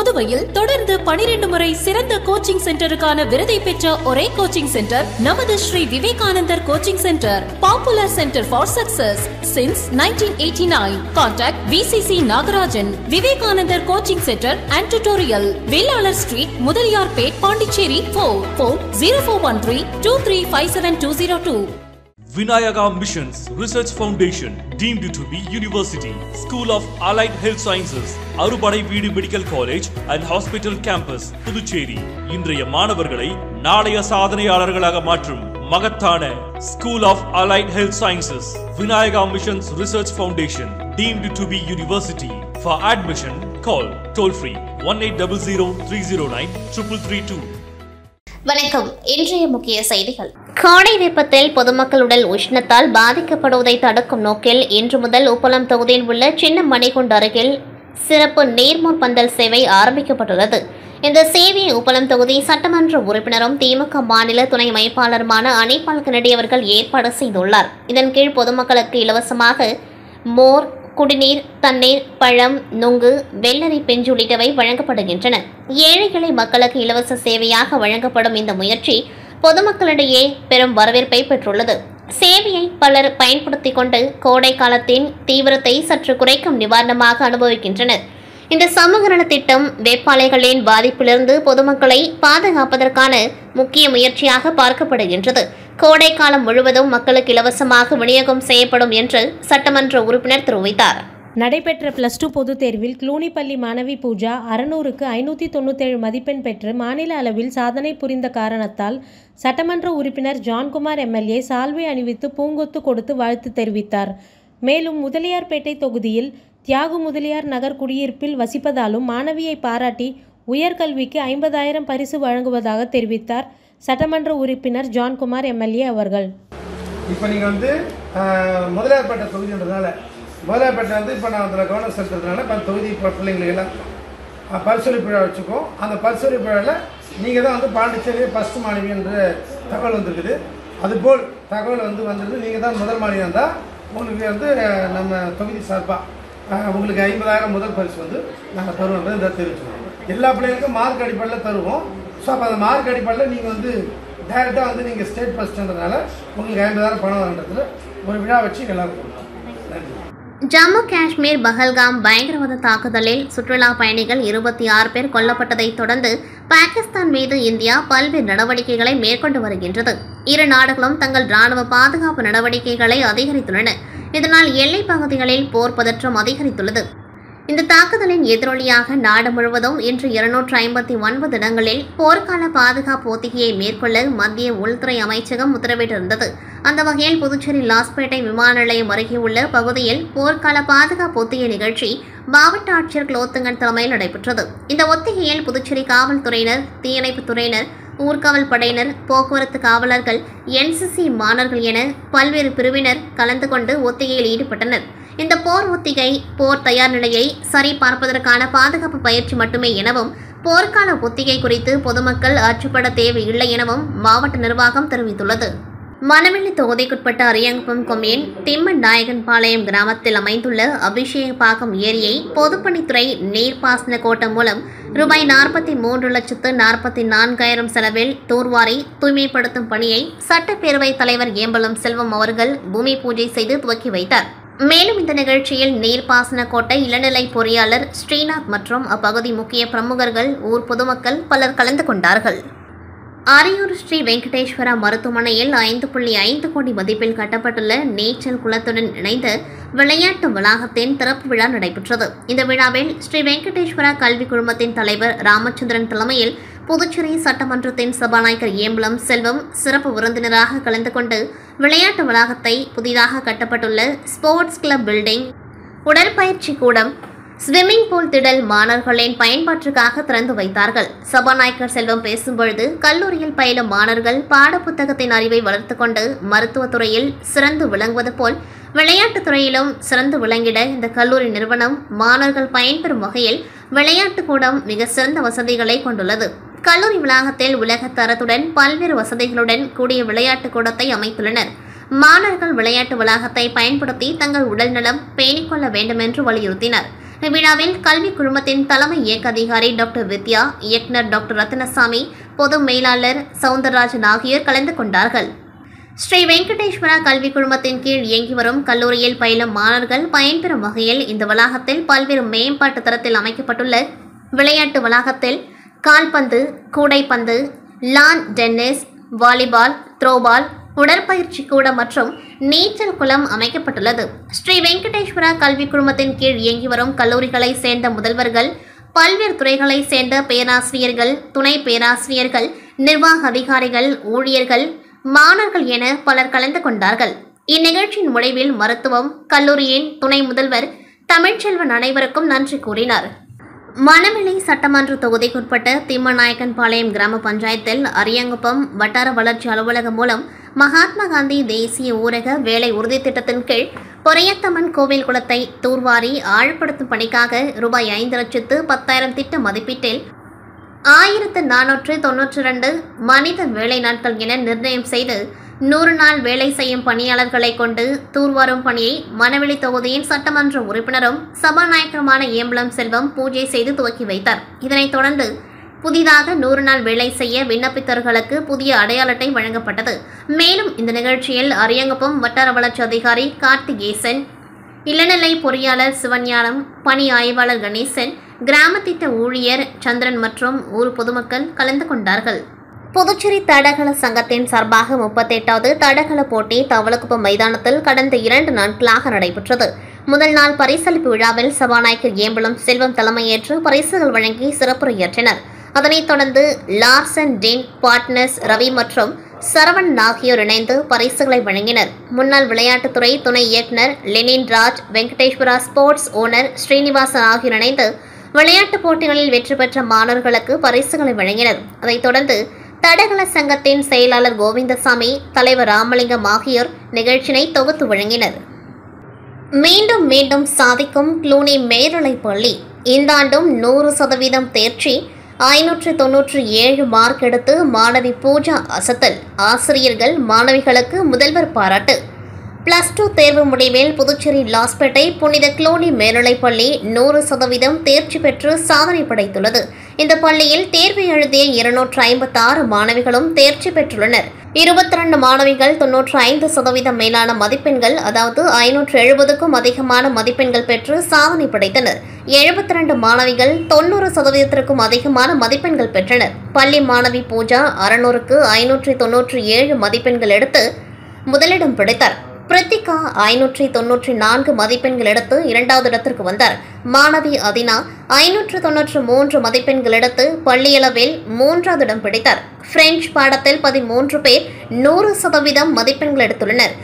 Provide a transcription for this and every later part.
புதுவையில் தொடர்ந்து 12 முறை சிறந்த கோச்சிங் சென்டருக்கான விருதை பெற்ற ஒரே கோச்சிங் சென்டர் நமது Sri Vivekanandar coaching centre. Popular centre for success since 1989. Contact VCC Nagarajan. Vivekanandar coaching centre and tutorial, Velalar street, Mudaliarpet, Pondicherry. Phone 0413235720. Vinayaka Missions Research Foundation, deemed to be University, School of Allied Health Sciences, Arupadai Veedu Medical College and Hospital Campus, Puducherry. இன்றைய மாணவர்களை நாளைய சாதனையாளர்களாக மாற்றும் மகத்தான School of Allied Health Sciences, Vinayaka Missions Research Foundation, deemed to be University. For admission, call toll free 1800309332. வணக்கம். இன்றைய முக்கிய செய்திகள். கோடை வெப்பத்தில் பொதுமக்கள் உடல் உஷ்ணத்தால் பாதிக்கப்படுவதை தடுக்கும் நோக்கில் இன்று முதல் உப்பளம் தொகுதியில் உள்ள சின்ன மணிகுண்டு அருகில் சிறப்பு நீர்மூர் பந்தல் சேவை ஆரம்பிக்கப்பட்டுள்ளது. இந்த சேவையை உப்பளம் தொகுதி சட்டமன்ற உறுப்பினரும் திமுக மாநில துணை அமைப்பாளருமான அனிபால் கென்னடி அவர்கள் ஏற்பாடு செய்துள்ளார். இதன் கீழ் பொதுமக்களுக்கு இலவசமாக மோர், குடிநீர், தண்ணீர், பழம், நுங்கு, வெள்ளரி பிஞ்சு உள்ளிட்டவை வழங்கப்படுகின்றன. ஏழை எளிய மக்களுக்கு இலவச சேவையாக வழங்கப்படும் இந்த முயற்சி பொதுமக்களிடையே பெரும் வரவேற்பை பெற்றுள்ளது. சேவையை பலர் பயன்படுத்திக் கொண்டு கோடை காலத்தின் தீவிரத்தை சற்று குறைக்கும் நிவாரணமாக அனுபவிக்கின்றனர். இந்த சமூக நல திட்டம் வெப்பாலைகளின் பாதிப்பிலிருந்து பொதுமக்களை பாதுகாப்பதற்கான முக்கிய முயற்சியாக பார்க்கப்படுகின்றது. கோடை காலம் முழுவதும் மக்களுக்கு இலவசமாக விநியோகம் செய்யப்படும் என்று சட்டமன்ற உறுப்பினர் தெரிவித்தார். நடைபெற்ற +2 பொதுத் தேர்வில் க்ளூனிப்பள்ளி மாணவி பூஜா 600க்கு 597 மதிப்பெண் பெற்று மாநில அளவில் சாதனை புரிந்த காரணத்தால் சட்டமன்ற உறுப்பினர் ஜான்குமார் எம்எல்ஏ சால்வை அணிவித்து பூங்கொத்து கொடுத்து வாழ்த்து தெரிவித்தார். மேலும் முதலியார்பேட்டை தொகுதியில் தியாகு முதலியார் நகர் குடியிருப்பில் வசிப்பதாலும் மாணவியை பாராட்டி உயர்கல்விக்கு 50,000 பரிசு வழங்குவதாக தெரிவித்தார் சட்டமன்ற உறுப்பினர் ஜான்குமார் எம்எல்ஏ அவர்கள். இப்போ நீங்கள் முதலியார்பேட்டை தொகுதின்றதுனால முதலியார்பேட்டை இப்போ நான் அதில் கவனம் செலுத்துறதுனால தொகுதி பிள்ளைங்களுக்கெல்லாம் பரிசளிப்பு விழா வச்சுக்கோம். அந்த பரிசளிப்பு விழாவில் நீங்கள் தான் பாண்டிச்சேரி ஃபஸ்ட் மாணவி என்ற தகவல் வந்திருக்குது. அதுபோல் தகவல் வந்துருது. நீங்கள் தான் முதல் மாணவியாக இருந்தால் உங்களுக்கு நம்ம தொகுதி சார்பாக உங்களுக்கு 50,000 முதல் பரிசு நாங்கள் தருவோம் இந்த தெரிவிச்சுக்கோம். எல்லா பிள்ளைங்களுக்கும் மார்க் அடிப்படையில் தருவோம். ஸோ அப்போ அந்த மார்க் அடிப்படையில் நீங்கள் டைரெக்டாக நீங்கள் ஸ்டேட் ஃபஸ்ட்டுன்றதுனால உங்களுக்கு 50,000 பணம் வரன்றதுல ஒரு விழா வச்சு எல்லாரும் கொடுப்போம். நன்றி. ஜம்மு காஷ்மீர் பஹல்காம் பயங்கரவாத தாக்குதலில் சுற்றுலா பயணிகள் 26 பேர் கொல்லப்பட்டதை தொடர்ந்து பாகிஸ்தான் மீது இந்தியா பல்வேறு நடவடிக்கைகளை மேற்கொண்டு வருகின்றது. இரு நாடுகளும் தங்கள் ராணுவ பாதுகாப்பு நடவடிக்கைகளை அதிகரித்துள்ளன. இதனால் எல்லைப் பகுதிகளில் போர் பதற்றம் அதிகரித்துள்ளது. இந்த தாக்குதலின் எதிரொலியாக நாடு முழுவதும் இன்று 259 இடங்களில் போர்க்கால பாதுகாப்பு ஒத்திகையை மேற்கொள்ள மத்திய உள்துறை அமைச்சகம் உத்தரவிட்டிருந்தது. அந்த வகையில் புதுச்சேரி லாஸ்பேட்டை விமான நிலையம் அருகே உள்ள பகுதியில் போர்க்கால பாதுகாப்பு ஒத்திகை நிகழ்ச்சி மாவட்ட ஆட்சியர் குலோத்துங்கன் தலைமையில் நடைபெற்றது. இந்த ஒத்திகையில் புதுச்சேரி காவல்துறையினர், தீயணைப்புத் துறையினர், ஊர்காவல் படையினர், போக்குவரத்து காவலர்கள், NCC மாணவர்கள் என பல்வேறு பிரிவினர் கலந்து கொண்டு ஒத்திகையில் ஈடுபட்டனர். இந்த போர் ஒத்திகை போர் தயார் நிலையை சரிபார்ப்பதற்கான பாதுகாப்பு பயிற்சி மட்டுமே எனவும் போர்க்கால ஒத்திகை குறித்து பொதுமக்கள் அச்சப்பட தேவையில்லை எனவும் மாவட்ட நிர்வாகம் தெரிவித்துள்ளது. மணவெள்ளி தொகுதிக்குட்பட்ட அரியங்குப்பம் கொம்யூன் திம்மன் நாயகன்பாளையம் கிராமத்தில் அமைந்துள்ள அபிஷேகப்பாக்கம் ஏரியை பொதுப்பணித்துறை நீர்ப்பாசன கோட்டம் மூலம் ரூபாய் 43,44,000 செலவில் தூர்வாரி தூய்மைப்படுத்தும் பணியை சட்டப்பேரவைத் தலைவர் ஏம்பலம் செல்வம் அவர்கள் பூமி பூஜை செய்து துவக்கி வைத்தார். மேலும் இந்த நிகழ்ச்சியில் நீர்ப்பாசன கோட்டை இளநிலை பொறியாளர் ஸ்ரீநாத் மற்றும் அப்பகுதி முக்கிய பிரமுகர்கள், ஊர் பொதுமக்கள் பலர் கலந்து கொண்டார்கள். அரியூர் ஸ்ரீ வெங்கடேஸ்வரா மருத்துவமனையில் 5.5 கோடி மதிப்பில் கட்டப்பட்டுள்ள நீச்சல் குளத்துடன் இணைந்த விளையாட்டு வளாகத்தின் திறப்பு விழா நடைபெற்றது. இந்த விழாவில் ஸ்ரீ வெங்கடேஸ்வரா கல்வி குழுமத்தின் தலைவர் ராமச்சந்திரன் தலைமையில் புதுச்சேரி சட்டமன்றத்தின் சபாநாயகர் ஏம்பலம் செல்வம் சிறப்பு விருந்தினராக கலந்து கொண்டு விளையாட்டு வளாகத்தை, புதிதாக கட்டப்பட்டுள்ள ஸ்போர்ட்ஸ் கிளப் பில்டிங், உடற்பயிற்சி கூடம், ஸ்விம்மிங் பூல் திடல் மாணவர்களின் பயன்பாட்டிற்காக திறந்து வைத்தார்கள். சபாநாயகர் செல்வம் பேசும்பொழுது கல்லூரியில் பயிலும் மாணவர்கள் பாடப்புத்தகத்தின் அறிவை வளர்த்து கொண்டு மருத்துவத்துறையில் சிறந்து விளங்குவது போல் விளையாட்டுத் துறையிலும் சிறந்து விளங்கிட இந்த கல்லூரி நிறுவனம் மாணவர்கள் பயன்பெறும் வகையில் விளையாட்டு கூடம் மிக சிறந்த வசதிகளை கொண்டுள்ளது. கல்லூரி வளாகத்தில் உலக தரத்துடன் பல்வேறு வசதிகளுடன் கூடிய விளையாட்டு கூடத்தை அமைத்துள்ளனர். மாணவர்கள் விளையாட்டு வளாகத்தை பயன்படுத்தி தங்கள் உடல் நலம் பேணிக்கொள்ள வேண்டும் என்று வலியுறுத்தினர். இவ்விழாவில் கல்வி குழுமத்தின் தலைமை இயக்க அதிகாரி டாக்டர் வித்யா, இயக்குநர் டாக்டர் ரத்னசாமி, பொது மேலாளர் சவுந்தரராஜன் ஆகியோர் கலந்து கொண்டார்கள். ஸ்ரீ வெங்கடேஸ்வரா கல்வி குழுமத்தின் கீழ் இயங்கி வரும் கல்லூரியில் பயிலும் மாணவர்கள் பயன்பெறும் வகையில் இந்த வளாகத்தில் பல்வேறு மேம்பாட்டு தரத்தில் அமைக்கப்பட்டுள்ள விளையாட்டு வளாகத்தில் கால்பந்து, கூடைப்பந்து, லான் டென்னிஸ், வாலிபால், த்ரோபால், உடற்பயிற்சி கூடம் மற்றும் நீச்சல் குளம் அமைக்கப்பட்டுள்ளது. ஸ்ரீ வெங்கடேஸ்வரா கல்வி குழுமத்தின் கீழ் இயங்கி வரும் கல்லூரிகளை சேர்ந்த முதல்வர்கள், பல்வேறு துறைகளை சேர்ந்த பேராசிரியர்கள், துணை பேராசிரியர்கள், நிர்வாக அதிகாரிகள், ஊழியர்கள், மாணவர்கள் என பலர் கலந்து கொண்டார்கள். இந்நிகழ்ச்சியின் முடிவில் மருத்துவம் கல்லூரியின் துணை முதல்வர் தமிழ்ச்செல்வன் அனைவருக்கும் நன்றி கூறினார். மணவெளி சட்டமன்ற தொகுதிக்குட்பட்ட திம்மநாயக்கன்பாளையம் கிராம பஞ்சாயத்தில் அரியங்குப்பம் வட்டார வளர்ச்சி அலுவலகம் மூலம் மகாத்மா காந்தி தேசிய ஊரக வேலை உறுதி திட்டத்தின் கீழ் பொறையத்தம்மன் கோவில் குளத்தை தூர்வாரி ஆழப்படுத்தும் பணிக்காக ரூபாய் 5,10,000 திட்ட மதிப்பீட்டில் 1492 மனித வேலை நாட்கள் என நிர்ணயம் செய்து 100 நாள் வேலை செய்யும் பணியாளர்களை கொண்டு தூர்வாரும் பணியை மணவெளி தொகுதியின் சட்டமன்ற உறுப்பினரும் சபாநாயகருமான ஏம்பலம் செல்வம் பூஜை செய்து துவக்கி வைத்தார். இதனைத் தொடர்ந்து புதிதாக 100 நாள் வேலை செய்ய விண்ணப்பித்தவர்களுக்கு புதிய அடையாள அட்டை வழங்கப்பட்டது. மேலும் இந்த நிகழ்ச்சியில் அரியங்குப்பம் வட்டார வளர்ச்சி அதிகாரி கார்த்திகேசன், இளநிலை பொறியாளர் சிவஞானம், பணி ஆய்வாளர் கணேசன், கிராம திட்ட ஊழியர் சந்திரன் மற்றும் ஊர் பொதுமக்கள் கலந்து கொண்டார்கள். புதுச்சேரி தடகள சங்கத்தின் சார்பாக 38வது தடகள போட்டி தவளக்குப்பம் மைதானத்தில் கடந்த 2 நாட்களாக நடைபெற்றது. முதல் நாள் பரிசளிப்பு விழாவில் சபாநாயகர் ஏம்பலம் செல்வம் தலைமையேற்று பரிசுகள் வழங்கி சிறப்புரையாற்றினர். அதனைத் தொடர்ந்து லார்சன் டென் பார்ட்னர்ஸ் ரவி மற்றும் சரவணன் ஆகியோர் இணைந்து பரிசுகளை வழங்கினர். முன்னாள் விளையாட்டுத்துறை துணை இயக்குநர் Lenin Raj, Venkateswara sports owner Srinivasan ஆகியோர் இணைந்து விளையாட்டுப் போட்டிகளில் வெற்றி பெற்ற மாணவர்களுக்கு பரிசுகளை வழங்கினர். அதைத் தொடர்ந்து தடகள சங்கத்தின் செயலாளர் கோவிந்தசாமி, தலைவர் ராமலிங்கம் ஆகியோர் நிகழ்ச்சியை தொகுத்து வழங்கினர். மீண்டும் மீண்டும் சாதிக்கும் க்ளூனி மேல்நிலைப் பள்ளி இந்த ஆண்டும் 100% தேர்ச்சி, 597 மார்க் எடுத்து மாணவி பூஜா அசத்தல். ஆசிரியர்கள் மாணவிகளுக்கு முதல்வர் பாராட்டு. +2 தேர்வு முடிவில் புதுச்சேரி லாஸ்பேட்டை புனித க்ளூனி மேல்நிலைப்பள்ளி 100% தேர்ச்சி பெற்று சாதனை படைத்துள்ளது. இந்த பள்ளியில் தேர்வு எழுதிய 256 மாணவிகளும் தேர்ச்சி பெற்றுள்ளனர். 22 மாணவிகள் 95% மேலான மதிப்பெண்கள், அதாவது 570க்கும் அதிகமான மதிப்பெண்கள் பெற்று சாதனை படைத்தனர். 72 மாணவிகள் 90%க்கும் அதிகமான மதிப்பெண்கள் பெற்றனர். பள்ளி மாணவி பூஜா 600க்கு 597 மதிப்பெண்கள் எடுத்து முதலிடம் பிடித்தார். பிரித்திகா 594 மதிப்பெண்கள் எடுத்து 2வது இடத்திற்கு வந்தார். மாணவி அதினா 593 மதிப்பெண்கள் எடுத்து பள்ளியளவில் 3வது இடம் பிடித்தார். பிரெஞ்சு பாடத்தில் 13 பேர் 100% மதிப்பெண்கள் எடுத்துள்ளனர்.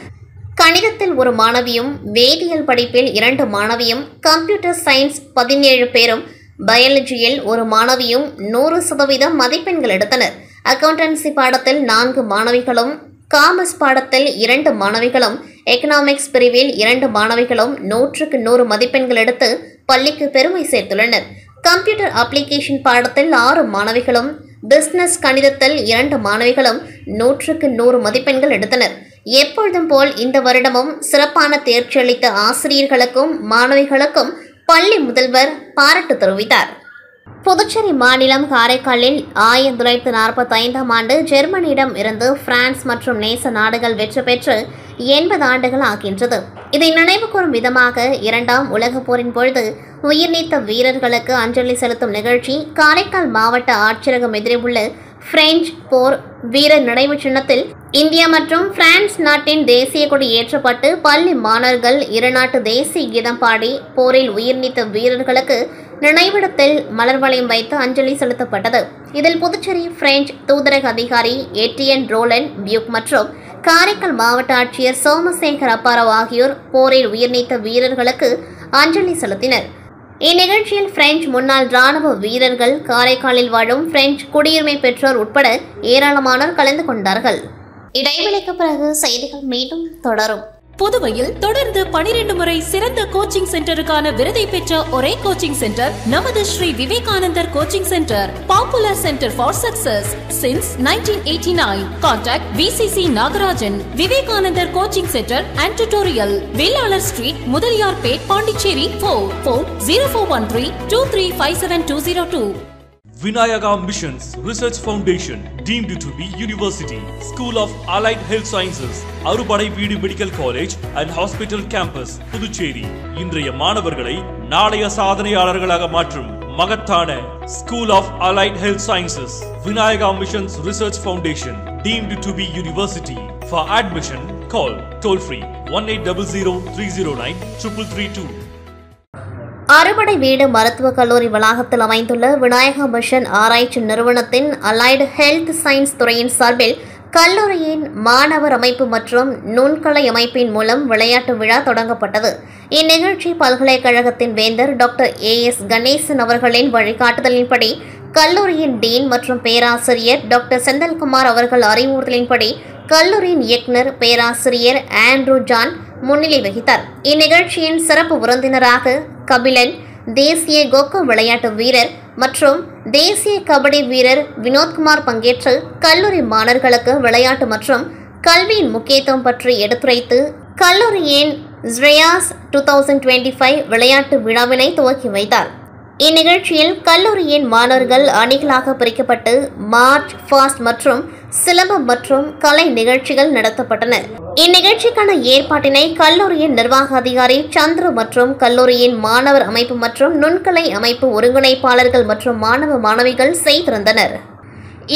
கணிதத்தில் 1 மாணவியும், வேதியியல் படிப்பில் 2 மாணவியும், கம்ப்யூட்டர் சயின்ஸ் 17 பேரும், பயாலஜியில் 1 மாணவியும் 100% மதிப்பெண்கள் எடுத்தனர். அக்கவுண்டன்சி பாடத்தில் 4 மாணவிகளும், காமர்ஸ் பாடத்தில் 2 மாணவிகளும், எக்கனாமிக்ஸ் பிரிவில் 2 மாணவிகளும் 100க்கு 100 மதிப்பெண்கள் எடுத்து பள்ளிக்கு பெருமை சேர்த்துள்ளனர். கம்ப்யூட்டர் அப்ளிகேஷன் பாடத்தில் 6 மாணவிகளும், பிசினஸ் கணிதத்தில் 2 மாணவிகளும் 100க்கு 100 மதிப்பெண்கள் எடுத்தனர். எப்பொழுதும் போல் இந்த வருடமும் சிறப்பான தேர்ச்சி அளித்த ஆசிரியர்களுக்கும் மாணவிகளுக்கும் பள்ளி முதல்வர் பாராட்டு தெரிவித்தார். புதுச்சேரி மாநிலம் காரைக்காலில் 1945ஆம் ஆண்டு ஜெர்மனியிடம் இருந்து பிரான்ஸ் மற்றும் நேச நாடுகள் வெற்றி பெற்று 80 ஆண்டுகள் ஆகின்றது. இதை நினைவுகூரும் விதமாக 2ஆம் உலகப் போரின் பொழுது உயிர் நீத்த வீரர்களுக்கு அஞ்சலி செலுத்தும் நிகழ்ச்சி காரைக்கால் மாவட்ட ஆட்சியரகம் எதிரே உள்ள பிரெஞ்சு போர் வீரர் நினைவு சின்னத்தில் இந்தியா மற்றும் பிரான்ஸ் நாட்டின் தேசிய கொடி ஏற்றப்பட்டு பள்ளி மாணவர்கள் 2 நாட்டு தேசிய கீதம் பாடி போரில் உயிர் நீத்த வீரர்களுக்கு நினைவிடத்தில் மலர் வளையம் வைத்து அஞ்சலி செலுத்தப்பட்டது. இதில் புதுச்சேரி பிரெஞ்சு தூதரக அதிகாரி ஏட்டியன் ரோலன் பியூக் மற்றும் காரைக்கால் மாவட்ட ஆட்சியர் சோமசேகர் அப்பாராவ் ஆகியோர் போரில் உயிர் நீத்த வீரர்களுக்கு அஞ்சலி செலுத்தினர். இந்நிகழ்ச்சியில் பிரெஞ்சு முன்னாள் ராணுவ வீரர்கள், காரைக்காலில் வாழும் பிரெஞ்சு குடியுரிமை பெற்றோர் உட்பட ஏராளமானோர் கலந்து கொண்டார்கள். இடைவெளிக்கு பிறகு செய்திகள் மீண்டும் தொடரும். புதுவையில் தொடர்ந்து 12 முறை சிறந்த கோச்சிங் சென்டருக்கான விருதை பெற்ற ஒரே கோச்சிங் சென்டர் நமது Sri Vivekanandar coaching centre. Popular centre for success since 1989. Contact VCC Nagarajan. Vivekanandar coaching centre and tutorial. Velalar street, Mudaliarpet, Pondicherry. Phone 0413-2357-202. Vinayaka Missions Research Foundation, deemed to be University, School of Allied Health Sciences, Arubadai Veedu Medical College and Hospital Campus, Puducherry. இன்றைய மாணவர்களை நாளைய சாதனையாளர்களாக மாற்றும் மகத்தான School of Allied Health Sciences, Vinayaka Missions Research Foundation, deemed to be University. For admission, call toll free 1800-309-3332. அறுபடை வீடு மருத்துவக் கல்லூரி வளாகத்தில் அமைந்துள்ள விநாயகா மிஷன் ஆராய்ச்சி நிறுவனத்தின் அலைடு ஹெல்த் சயின்ஸ் துறையின் சார்பில் கல்லூரியின் மாணவர் அமைப்பு மற்றும் நுண்கலை அமைப்பின் மூலம் விளையாட்டு விழா தொடங்கப்பட்டது. இந்நிகழ்ச்சி பல்கலைக்கழகத்தின் வேந்தர் டாக்டர் AS கணேசன் அவர்களின் வழிகாட்டுதலின்படி கல்லூரியின் டீன் மற்றும் பேராசிரியர் டாக்டர் செந்தில்குமார் அவர்கள் அறிவுறுத்தலின்படி கல்லூரியின் இயக்குநர் பேராசிரியர் ஆண்ட்ரூ ஜான் முன்னிலை வகித்தார். இந்நிகழ்ச்சியின் சிறப்பு விருந்தினராக கபிலன், தேசிய கொக்கோ விளையாட்டு வீரர் மற்றும் தேசிய கபடி வீரர் வினோத்குமார் பங்கேற்று கல்லூரி மாணவர்களுக்கு விளையாட்டு மற்றும் கல்வியின் முக்கியத்துவம் பற்றி எடுத்துரைத்து கல்லூரியின் ஸ்ரேயாஸ் 2025 விளையாட்டு விழாவினை துவக்கி வைத்தார். இந்நிகழ்ச்சியில் கல்லூரியின் மாணவர்கள் அணிகளாக பிரிக்கப்பட்டு மார்ச் பாஸ்ட் மற்றும் சிலம்பம் மற்றும் கலை நிகழ்ச்சிகள் நடத்தப்பட்டன. இந்நிகழ்ச்சிக்கான ஏற்பாட்டினை கல்லூரியின் நிர்வாக அதிகாரி சந்துரு மற்றும் கல்லூரியின் மாணவர் அமைப்பு மற்றும் நுண்கலை அமைப்பு ஒருங்கிணைப்பாளர்கள் மற்றும் மாணவ மாணவிகள் செய்திருந்தனர்.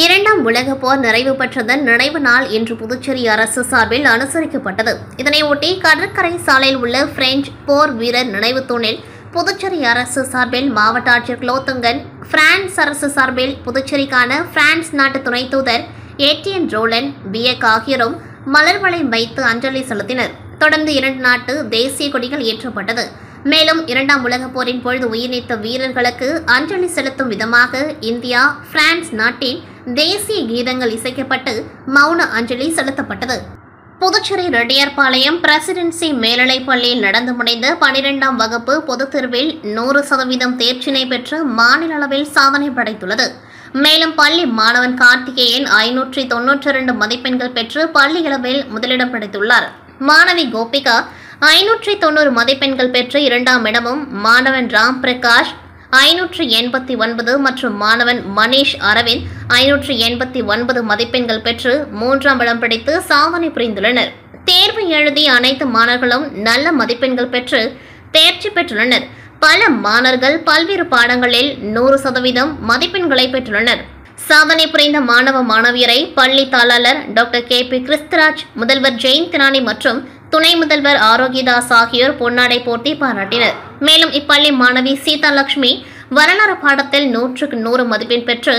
இரண்டாம் உலகப் போர் நிறைவு பெற்றதன் நினைவு நாள் இன்று புதுச்சேரி அரசு சார்பில் அனுசரிக்கப்பட்டது. இதனையொட்டி கடற்கரை சாலையில் உள்ள பிரெஞ்சு போர் வீரர் நினைவு தூணில் புதுச்சேரி அரசு சார்பில் மாவட்ட ஆட்சியர் குலோத்துங்கன், பிரான்ஸ் அரசு சார்பில் புதுச்சேரிக்கான பிரான்ஸ் நாட்டு துணை தூதர் ஏட்டியன் ரோலன் பியக் ஆகியோரும் மலர் வளையம் வைத்து அஞ்சலி செலுத்தினர். தொடர்ந்து 2 நாட்டு தேசிய கொடிகள் ஏற்றப்பட்டது. மேலும் இரண்டாம் உலகப் போரின் பொழுது உயிர்நீத்த வீரர்களுக்கு அஞ்சலி செலுத்தும் விதமாக இந்தியா, பிரான்ஸ் நாட்டின் தேசிய கீதங்கள் இசைக்கப்பட்டு மௌன அஞ்சலி செலுத்தப்பட்டது. புதுச்சேரி ரெட்டியார்பாளையம் பிரசிடென்சி மேல்நிலைப் பள்ளியில் நடந்து முடிந்த 12ஆம் வகுப்பு பொதுத் தேர்வில் 100% தேர்ச்சினை பெற்று மாநில அளவில் சாதனை படைத்துள்ளது. மேலும் பள்ளி மாணவன் கார்த்திகேயன் 592 மதிப்பெண்கள் பெற்று பள்ளி அளவில் முதலிடம் பிடித்துள்ளார். மாணவி கோபிகா 590 மதிப்பெண்கள் பெற்று 2ஆம் இடமும், மாணவன் ராம் பிரகாஷ் 589 மற்றும் மாணவன் மணிஷ் அரவிந்த் 589 மதிப்பெண்கள் பெற்று 3ஆம் இடம் பிடித்து சாதனை புரிந்துள்ளனர். தேர்வு எழுதிய அனைத்து மாணவர்களும் நல்ல மதிப்பெண்கள் பெற்று தேர்ச்சி பெற்றுள்ளனர். பல மாணவர்கள் பல்வேறு பாடங்களில் 100% மதிப்பெண்களை பெற்றுள்ளனர். சாதனை புரிந்த மாணவ மாணவியரை பள்ளி தாளாளர் டாக்டர் KP கிறிஸ்தராஜ், முதல்வர் ஜெயந்திராணி மற்றும் துணை முதல்வர் ஆரோக்கியதாஸ் ஆகியோர் பொன்னாடை போட்டி பாராட்டினர். மேலும் இப்பள்ளி மாணவி சீதாலட்சுமி வரலாறு பாடத்தில் 100க்கு 100 மதிப்பெண் பெற்று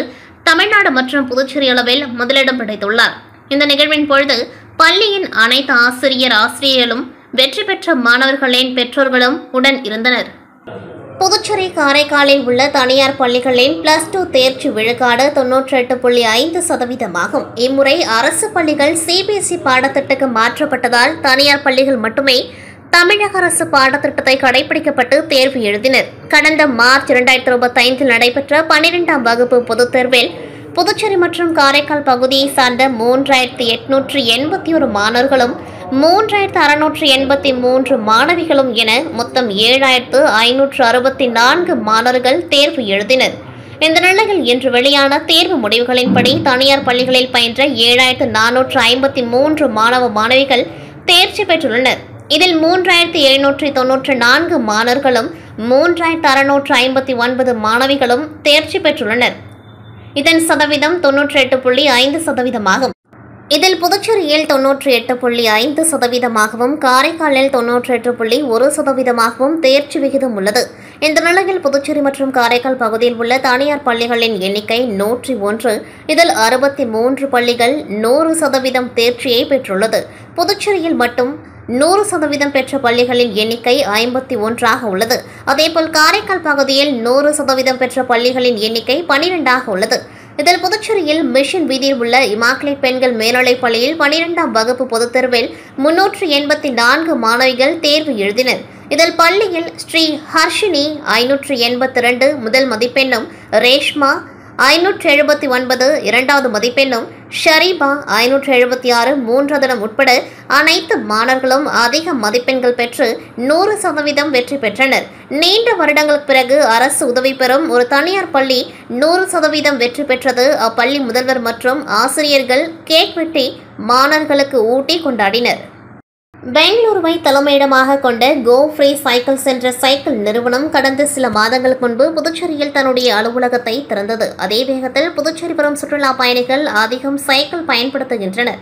தமிழ்நாடு மற்றும் புதுச்சேரி அளவில் முதலிடம் பிடித்துள்ளார். இந்த நிகழ்வின் பொழுது பள்ளியின் அனைத்து ஆசிரியர்களும் வெற்றி பெற்ற மாணவர்களின் பெற்றோர்களும் உடன் இருந்தனர். புதுச்சேரி காரைக்காலில் உள்ள தனியார் பள்ளிகளின் +2 தேர்ச்சி விழுக்காடு 98.5% ஆகும். இம்முறை அரசு பள்ளிகள் CBSE பாடத்திட்டத்துக்கு மாற்றப்பட்டதால் தனியார் பள்ளிகள் மட்டுமே தமிழக அரசு பாடத்திட்டத்தை கடைபிடிக்கப்பட்டு தேர்வு எழுதினர். கடந்த மார்ச் 2025 நடைபெற்ற 12ஆம் வகுப்பு பொதுத் தேர்வில் புதுச்சேரி மற்றும் காரைக்கால் பகுதியை சார்ந்த 3881 மாணவர்களும் 3683 மாணவிகளும் என மொத்தம் 7564 மாணவர்கள் தேர்வு எழுதினர். இந்த நிலையில் இன்று வெளியான தேர்வு முடிவுகளின்படி தனியார் பள்ளிகளில் பயின்ற 7453 மாணவ மாணவிகள் தேர்ச்சி பெற்றுள்ளனர். இதில் 3794 மாணவர்களும் 3659 மாணவிகளும் தேர்ச்சி பெற்றுள்ளனர். இதன் சதவீதம் 98.5% ஆகும். இதில் புதுச்சேரியில் 98.5%ஆகவும் காரைக்காலில் 98.1%ஆகவும் தேர்ச்சி விகிதம் உள்ளது. இந்த நிலையில் புதுச்சேரி மற்றும் காரைக்கால் பகுதியில் உள்ள தனியார் பள்ளிகளின் எண்ணிக்கை 101. இதில் 63 பள்ளிகள் 100% தேர்ச்சியை பெற்றுள்ளது. புதுச்சேரியில் மட்டும் 100% பெற்ற பள்ளிகளின் எண்ணிக்கை 51 உள்ளது. அதேபோல் காரைக்கால் பகுதியில் 100% பெற்ற பள்ளிகளின் எண்ணிக்கை 12 உள்ளது. இதில் புதுச்சேரியில் மிஷன் வீதியில் உள்ள இமாக்லேட் பெண்கள் மேல்நிலைப் பள்ளியில் 12ஆம் வகுப்பு பொதுத் தேர்வில் 384 மாணவிகள் தேர்வு எழுதினர். இதில் பள்ளியில் ஸ்ரீ ஹர்ஷினி 582 முதல் மதிப்பெண்ணும், ரேஷ்மா 579 இரண்டாவது மதிப்பெண்ணும், ஷரீபா 576 மூன்றாவது இடம் உட்பட அனைத்து மாணவர்களும் அதிக மதிப்பெண்கள் பெற்று 100% வெற்றி பெற்றனர். நீண்ட வருடங்களுக்கு பிறகு அரசு உதவி பெறும் ஒரு தனியார் பள்ளி 100% வெற்றி பெற்றது. அப்பள்ளி முதல்வர் மற்றும் ஆசிரியர்கள் கேக் வெட்டி மாணவர்களுக்கு ஊட்டி கொண்டாடினர். பெங்களூருவை தலைமையிடமாக கொண்ட கோ ஃப்ரீ சைக்கிள் சென்ற சைக்கிள் நிறுவனம் கடந்த சில மாதங்களுக்கு முன்பு புதுச்சேரியில் தன்னுடைய அலுவலகத்தை திறந்தது. அதே வேகத்தில் புதுச்சேரி வரும் சுற்றுலா பயணிகள் அதிகம் சைக்கிள் பயன்படுத்துகின்றனர்.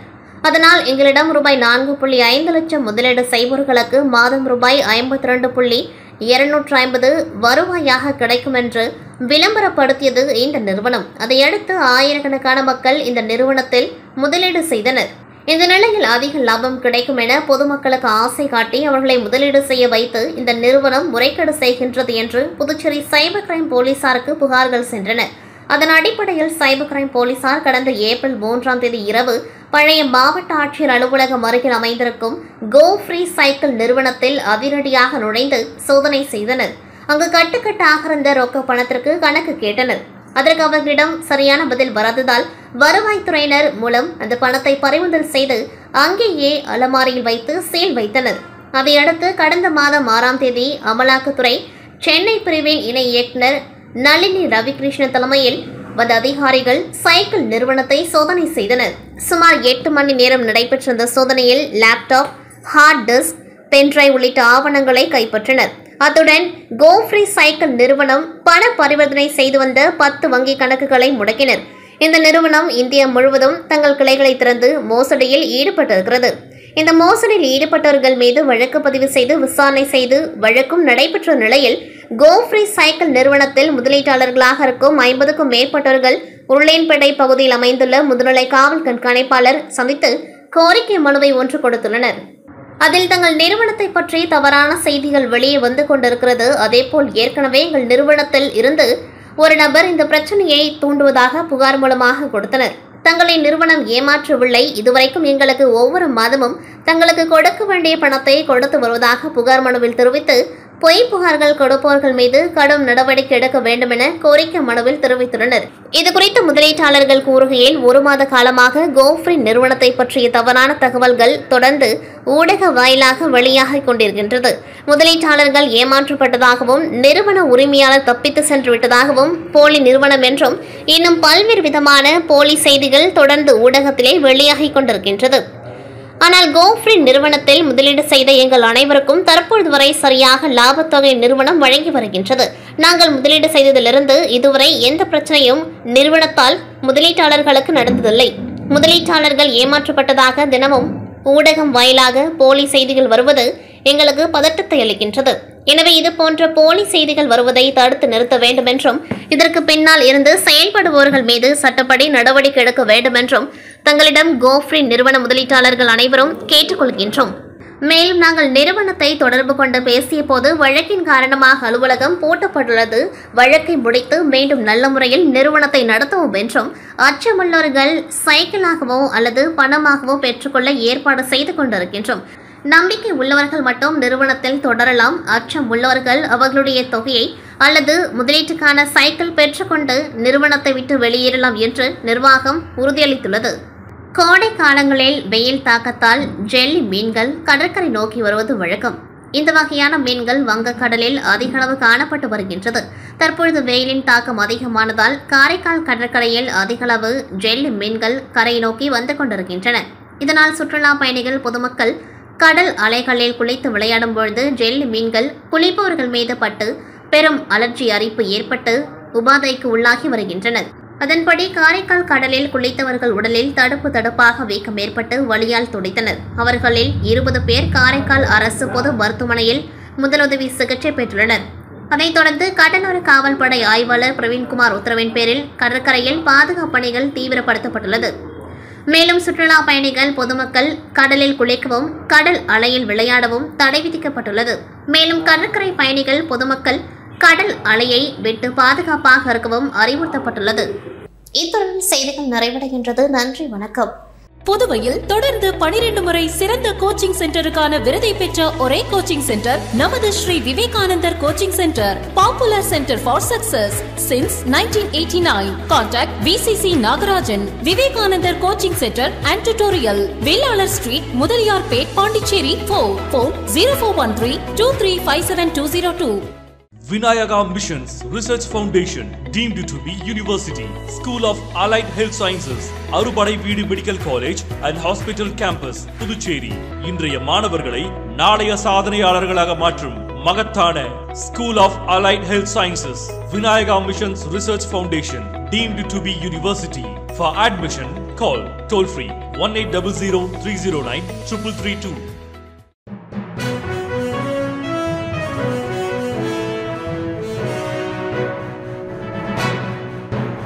அதனால் எங்களிடம் ரூபாய் 4.5 லட்சம் முதலீடு செய்பவர்களுக்கு மாதம் ரூபாய் 52,250 வருவாயாக கிடைக்கும் என்று விளம்பரப்படுத்தியது இந்த நிறுவனம். அதையடுத்து ஆயிரக்கணக்கான மக்கள் இந்த நிறுவனத்தில் முதலீடு செய்தனர். இந்த நிலையில் அதிக லாபம் கிடைக்கும் என பொதுமக்களுக்கு ஆசை காட்டி அவர்களை முதலீடு செய்ய வைத்து இந்த நிறுவனம் முறைகேடு செய்கின்றது என்று புதுச்சேரி சைபர் கிரைம் போலீசாருக்கு புகார்கள் சென்றன. அதன் அடிப்படையில் சைபர் கிரைம் போலீசார் கடந்த ஏப்ரல் 3ஆம் தேதி இரவு பழைய மாவட்ட ஆட்சியர் அலுவலகம் அருகில் அமைந்திருக்கும் கோ ஃப்ரீ சைக்கிள் நிறுவனத்தில் அதிரடியாக நுழைந்து சோதனை செய்தனர். அங்கு கட்டுக்கட்டாக இருந்த ரொக்க பணத்திற்கு கணக்கு கேட்டனர். அதற்கு அவர்களிடம் சரியான பதில் வராததால் வருவாய்த்துறையினர் மூலம் அந்த பணத்தை பறிமுதல் செய்து அங்கேயே அலமாரியில் வைத்து சீல் வைத்தனர். அதையடுத்து கடந்த மாதம் 6ஆம் தேதி அமலாக்கத்துறை சென்னை பிரிவின் இணை இயக்குநர் நளினி ரவிகிருஷ்ணன் தலைமையில் வந்த அதிகாரிகள் சைக்கிள் நிறுவனத்தை சோதனை செய்தனர். சுமார் 8 மணி நேரம் நடைபெற்ற இந்த சோதனையில் லேப்டாப், ஹார்ட் டிஸ்க், பென்டிரைவ் உள்ளிட்ட ஆவணங்களை கைப்பற்றினர். அத்துடன் கோ ஃப்ரீ சைக்கிள் நிறுவனம் பண பரிவர்த்தனை செய்து வந்த 10 வங்கி கணக்குகளை முடக்கினர். இந்த நிறுவனம் இந்தியா முழுவதும் தங்கள் கிளைகளை திறந்து மோசடியில் ஈடுபட்டிருக்கிறது. இந்த மோசடியில் ஈடுபட்டவர்கள் மீது வழக்கு பதிவு செய்து விசாரணை செய்து வழக்கும் நடைபெற்ற நிலையில் கோ ஃப்ரீ சைக்கிள் நிறுவனத்தில் முதலீட்டாளர்களாக இருக்கும் 50க்கும் மேற்பட்டவர்கள் உருளையன்பேட்டை பகுதியில் அமைந்துள்ள முதுநிலை காவல் கண்காணிப்பாளர் சந்தித்து கோரிக்கை மனுவை ஒன்று கொடுத்துள்ளனர். அதில் தங்கள் நிறுவனத்தை பற்றி தவறான செய்திகள் வெளியே வந்து கொண்டிருக்கிறது. அதேபோல் ஏற்கனவே எங்கள் நிறுவனத்தில் இருந்து ஒரு நபர் இந்த பிரச்சனையை தூண்டுவதாக புகார் மூலமாக கொடுத்தனர். தங்களை நிறுவனம் ஏமாற்றவில்லை, இதுவரைக்கும் எங்களுக்கு ஒவ்வொரு மாதமும் தங்களுக்கு கொடுக்க வேண்டிய பணத்தை கொடுத்து வருவதாக புகார் மனுவில் தெரிவித்து பொய் புகார்கள் கொடுப்பவர்கள் மீது கடும் நடவடிக்கை எடுக்க வேண்டும் என கோரிக்கை மனுவில் தெரிவித்துள்ளனர். இதுகுறித்து முதலீட்டாளர்கள் கூறுகையில் 1 மாத காலமாக கோ ஃப்ரீ நிறுவனத்தை பற்றிய தவறான தகவல்கள் தொடர்ந்து ஊடக வாயிலாக வெளியாகிக் கொண்டிருக்கின்றது. முதலீட்டாளர்கள் ஏமாற்றப்பட்டதாகவும் நிறுவன உரிமையாளர் தப்பித்து சென்று விட்டதாகவும் போலி நிறுவனம் என்றும் இன்னும் பல்வேறு விதமான போலி செய்திகள் தொடர்ந்து ஊடகத்திலே வெளியாகிக் கொண்டிருக்கின்றது. ஆனால் கோ ஃப்ரீ நிறுவனத்தில் முதலீடு செய்த எங்கள் அனைவருக்கும் தற்பொழுது வரை சரியாக லாபத்தொகை நிறுவனம் வழங்கி வருகின்றது. நாங்கள் முதலீடு செய்ததிலிருந்து இதுவரை எந்த பிரச்சனையும் நிறுவனத்தால் முதலீட்டாளர்களுக்கு நடந்ததில்லை. முதலீட்டாளர்கள் ஏமாற்றப்பட்டதாக தினமும் ஊடகம் வாயிலாக போலி செய்திகள் வருவது எங்களுக்கு பதட்டத்தை அளிக்கின்றது. எனவே இதுபோன்ற போலி செய்திகள் வருவதை தடுத்து நிறுத்த வேண்டும் என்றும் இதற்கு பின்னால் இருந்து செயல்படுபவர்கள் மீது சட்டப்படி நடவடிக்கை எடுக்க வேண்டும் என்றும் தங்களிடம் கோ ஃப்ரீ நிறுவன முதலீட்டாளர்கள் அனைவரும் கேட்டுக்கொள்கின்றோம். மேலும் நாங்கள் நிறுவனத்தை தொடர்பு கொண்டு பேசிய போது வழக்கின் காரணமாக அலுவலகம் பூட்டப்பட்டுள்ளது, வழக்கை முடித்து மீண்டும் நல்ல முறையில் நிறுவனத்தை நடத்துவோம் என்றும் அச்சமுள்ளவர்கள் சைக்கிளாகவோ அல்லது பணமாகவோ பெற்றுக்கொள்ள ஏற்பாடு செய்து கொண்டிருக்கின்றோம். நம்பிக்கை உள்ளவர்கள் மட்டும் நிறுவனத்தில் தொடரலாம். அச்சம் உள்ளவர்கள் அவர்களுடைய தொகையை அல்லது முதலீட்டுக்கான சைக்கிள் பெற்றுக்கொண்டு நிறுவனத்தை விட்டு வெளியேறலாம் என்று நிர்வாகம் உறுதியளித்துள்ளது. கோடை காலங்களில் வெயில் தாக்கத்தால் ஜெல்லி மீன்கள் கடற்கரை நோக்கி வருவது வழக்கம். இந்த வகையான மீன்கள் வங்கக்கடலில் அதிக அளவு காணப்பட்டு வருகின்றது. தற்பொழுது வெயிலின் தாக்கம் அதிகமானதால் காரைக்கால் கடற்கரையில் அதிக அளவு ஜெல்லி மீன்கள் கரை நோக்கி வந்து கொண்டிருக்கின்றன. இதனால் சுற்றுலா பயணிகள், பொதுமக்கள் கடல் அலைகளில் குளித்து விளையாடும் பொழுது ஜெல்லி மீன்கள் குளிப்பவர்கள் மீது பட்டு பெரும் அலர்ஜி அரிப்பு ஏற்பட்டு உபாதைக்கு உள்ளாகி வருகின்றனர். அதன்படி காரைக்கால் கடலில் குளித்தவர்கள் உடலில் தடுப்பாக வீக்கம் ஏற்பட்டு வலியால் துடித்தனர். அவர்களில் 20 பேர் காரைக்கால் அரசு பொது மருத்துவமனையில் முதலுதவி சிகிச்சை பெற்றுள்ளனர். அதைத் தொடர்ந்து கடலோர காவல்படை ஆய்வாளர் பிரவீன்குமார் உத்தரவின் பேரில் கடற்கரையில் பாதுகாப்பு பணிகள் தீவிரப்படுத்தப்பட்டுள்ளது. மேலும் சுற்றுலா பயணிகள், பொதுமக்கள் கடலில் குளிக்கவும் கடல் அலையில் விளையாடவும் தடை விதிக்கப்பட்டுள்ளது. மேலும் கடற்கரை பயணிகள், பொதுமக்கள் கடல் அலையை விட்டு பாதுகாப்பாக இருக்கவும் அறிவுறுத்தப்பட்டுள்ளது. இத்துடன் செய்திகள் நிறைவடைகின்றது. நன்றி, வணக்கம். புதுவையில் தொடர்ந்து 12 முறை சிறந்த கோச்சிங் சென்டருக்கான விருதை பெற்ற ஒரே கோச்சிங் சென்டர் நமது Sri Vivekanandar coaching centre. Popular centre for success since 1989. Contact VCC Nagarajan. Vivekanandar coaching centre and tutorial, Velalar street, Mudaliarpet, Pondicherry. phone 0413-2357-202. Vinayaka Missions Research Foundation, deemed to be University, School of Allied Health Sciences, அறுபடை வீடு medical college and hospital campus, Puducherry. இன்றைய மாணவர்களை நாளைய சாதனையாளர்களாக மாற்றும் மகத்தான School of Allied Health Sciences, Vinayaka Missions Research Foundation, deemed to be University. For admission, call toll free 1800 309 332.